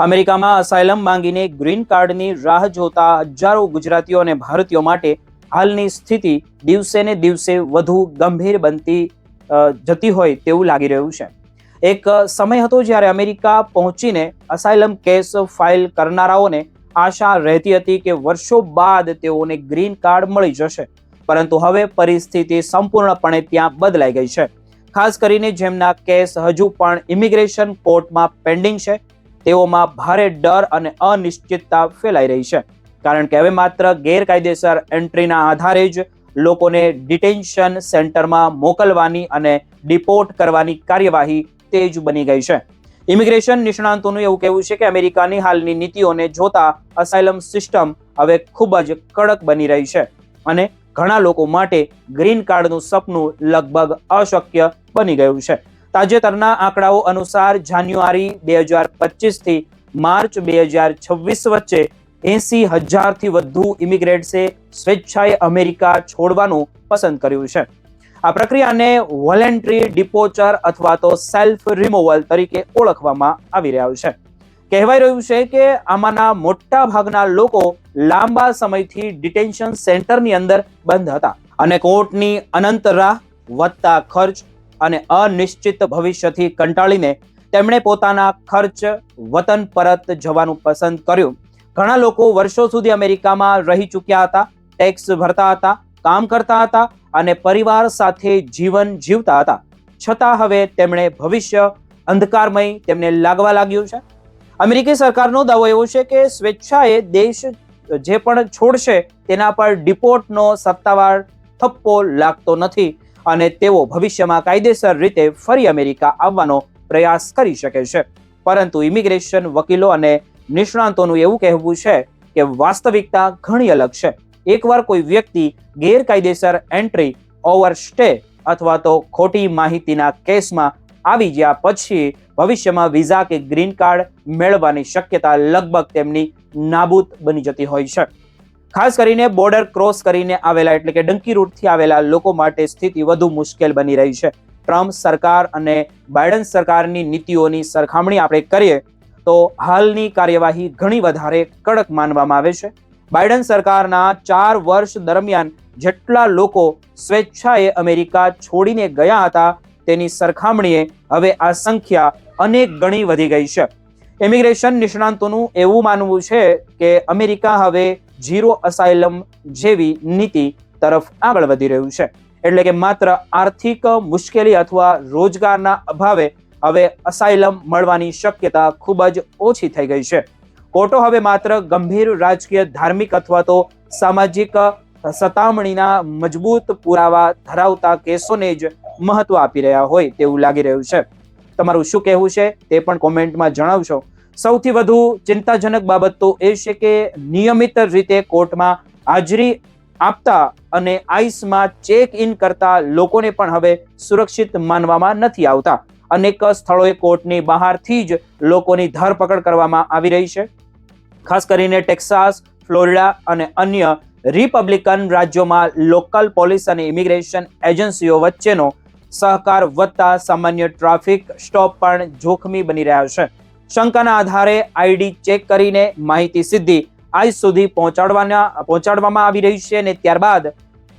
અમેરિકામાં અસાયલમ માંગીને ગ્રીન કાર્ડની રાહ જોતા હજારો ગુજરાતીઓ અને ભારતીયો માટે હાલની સ્થિતિ દિવસે ને દિવસે વધુ ગંભીર બનતી જતી હોય તેવું લાગી રહ્યું છે। એક સમય હતો જ્યારે અમેરિકા પહોંચીને અસાયલમ કેસ ફાઇલ કરનારાઓને આશા રહેતી હતી કે વર્ષો બાદ તેઓને ગ્રીન કાર્ડ મળી જશે, પરંતુ હવે પરિસ્થિતિ સંપૂર્ણપણે ત્યાં બદલાઈ ગઈ છે। ખાસ કરીને જેમના કેસ હજુ પણ ઇમિગ્રેશન કોર્ટમાં પેન્ડિંગ છે તેઓમાં ભારે ડર અને અનિશ્ચિતતા ફેલાઈ રહી છે, કારણ કે હવે માત્ર ગેરકાયદેસર એન્ટ્રીના આધારે જ લોકોને ડિટેન્શન સેન્ટરમાં મોકલવાની અને ડિપોર્ટ કરવાની કાર્યવાહી તેજ બની ગઈ છે। ઇમિગ્રેશન નિષ્ણાંતોનું એવું કહેવું છે કે અમેરિકાની હાલની નીતિઓને જોતા અસાયલમ સિસ્ટમ હવે ખૂબ જ કડક બની રહી છે અને ઘણા લોકો માટે ગ્રીન કાર્ડનું સપનું લગભગ અશક્ય બની ગયું છે। તાજેતરના આંકડાઓ અનુસાર જાન્યુઆરી 2025 થી માર્ચ 2026 વચ્ચે 80,000થી વધુ ઇમિગ્રેન્ટ્સે સ્વેચ્છાએ અમેરિકા છોડવાનું પસંદ કર્યું છે। આ પ્રક્રિયાને વોલેન્ટરી ડિપોર્ચર અથવા તો સેલ્ફ રિમૂવલ તરીકે ઓળખવામાં આવી રહ્યું છે। કહેવાય રહ્યું છે કે આમાંના મોટા ભાગના લોકો લાંબા સમયથી ડિટેન્શન સેન્ટરની અંદર બંધ હતા અને કોર્ટની અનંત રાહ, વધતા ખર્ચ અને અનિશ્ચિત ભવિષ્યથી કંટાળીને તેમણે પોતાના ખર્ચ વતન પરત જવાનું પસંદ કર્યું। ઘણા લોકો વર્ષો સુધી અમેરિકામાં રહી ચૂક્યા હતા, ટેક્સ ભરતા હતા, કામ કરતા હતા અને પરિવાર સાથે જીવન જીવતા હતા, છતાં હવે તેમણે ભવિષ્ય અંધકારમય તેમને લાગવા લાગ્યું છે। અમેરિકી સરકારનો દાવો એવો છે કે સ્વેચ્છાએ દેશ જે પણ છોડશે તેના પર ડિપોર્ટનો સત્તાવાર થપ્પો લાગતો નથી અને તેઓ ભવિષ્યમાં કાયદેસર રીતે ફરી અમેરિકા આવવાનો પ્રયાસ કરી શકે છે, પરંતુ ઇમિગ્રેશન વકીલો અને નિષ્ણાંતોનું એવું કહેવું છે કે વાસ્તવિકતા ઘણી અલગ છે। એકવાર કોઈ વ્યક્તિ ગેરકાયદેસર એન્ટ્રી, ઓવરસ્ટે અથવા તો ખોટી માહિતીના કેસમાં આવી ગયા પછી ભવિષ્યમાં વિઝા કે ગ્રીન કાર્ડ મેળવવાની શક્યતા લગભગ તેમની નાબૂદ બની જતી હોય છે। ખાસ કરીને બોર્ડર ક્રોસ કરીને આવેલા એટલે કે ડંકી રૂટથી આવેલા લોકો માટે સ્થિતિ વધુ મુશ્કેલ બની રહી છે। ટ્રમ્પ સરકાર અને બાઇડન સરકારની નીતિઓની સરખામણી આપણે કરીએ તો હાલની કાર્યવાહી ઘણી વધારે કડક માનવામાં આવે છે। બાઇડન સરકારના 4 વર્ષ દરમિયાન જેટલા લોકો સ્વેચ્છાએ અમેરિકા છોડીને ગયા હતા તેની સરખામણીએ હવે આ સંખ્યા અનેક ગણી વધી ગઈ છે। ઇમિગ્રેશન નિષ્ણાંતોનું એવું માનવું છે કે અમેરિકા હવે ઝીરો અસાયલમ જેવી નીતિ તરફ આગળ વધી રહ્યું છે, એટલે કે માત્ર આર્થિક મુશ્કેલી અથવા રોજગારના અભાવે હવે અસાયલમ મળવાની શક્યતા ખૂબ જ ઓછી થઈ ગઈ છે। કોર્ટો હવે માત્ર ગંભીર રાજકીય, ધાર્મિક અથવા તો સામાજિક સતામણીના મજબૂત પુરાવા ધરાવતા કેસોને જ મહત્વ આપી રહ્યા હોય તેવું લાગી રહ્યું છે। તમારું શું કહેવું છે તે પણ કોમેન્ટમાં જણાવશો। સૌથી વધુ ચિંતાજનક બાબત તો એ છે કે નિયમિત રીતે કોર્ટમાં હાજરી આપતા અને આઈસમાં ચેક ઇન કરતા લોકોને પણ હવે સુરક્ષિત માનવામાં નથી આવતા। અનેક સ્થળોએ કોર્ટની બહારથી જ લોકોની ધરપકડ કરવામાં આવી રહી છે। ખાસ કરીને ટેક્સાસ, ફ્લોરિડા અને અન્ય રિપબ્લિકન રાજ્યોમાં લોકલ પોલીસ અને ઇમિગ્રેશન એજન્સીઓ વચ્ચેનો સહકાર વધતા સામાન્ય ટ્રાફિક સ્ટોપ પણ જોખમી બની રહ્યા છે। શંકાના આધારે આઈડી ચેક કરીને માહિતી સીધી આઈસ સુધી પહોંચાડવામાં આવી રહી છે અને ત્યારબાદ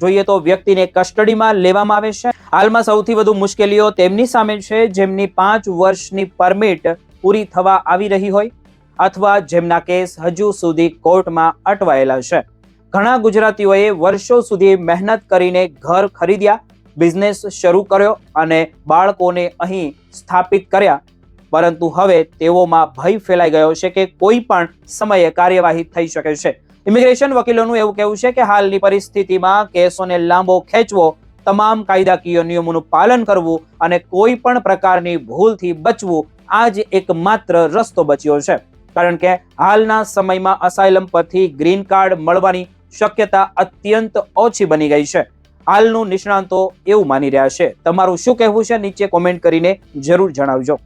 જોઈએ તો વ્યક્તિને કસ્ટડીમાં લેવામાં આવે છે। હાલમાં સૌથી વધુ મુશ્કેલીઓ તેમની સામે છે જેમની 5 વર્ષની પરમિટ પૂરી થવા આવી રહી હોય અથવા જેમના કેસ હજુ સુધી કોર્ટમાં અટવાયેલા છે। ઘણા ગુજરાતીઓએ વર્ષો સુધી મહેનત કરીને ઘર ખરીદ્યા, બિઝનેસ શરૂ કર્યો અને બાળકોને અહીં સ્થાપિત કર્યા, પરંતુ હવે તેઓમાં ભય ફેલાઈ ગયો છે કે કોઈ પણ સમયે કાર્યવાહી થઈ શકે છે। ઇમિગ્રેશન વકીલોનું એવું કહેવું છે કે હાલની પરિસ્થિતિમાં કેસોને લાંબો ખેંચવો, તમામ કાયદાકીય નિયમોનું પાલન કરવું અને કોઈ પણ પ્રકારની ભૂલથી બચવું આ જ એકમાત્ર રસ્તો બચ્યો છે, કારણ કે હાલના સમયમાં અસાયલમ પરથી ગ્રીન કાર્ડ મળવાની શક્યતા અત્યંત ઓછી બની ગઈ છે। હાલનું નિષ્ણાંતો એવું માની રહ્યા છે। તમારું શું કહેવું છે નીચે કોમેન્ટ કરીને જરૂર જણાવજો।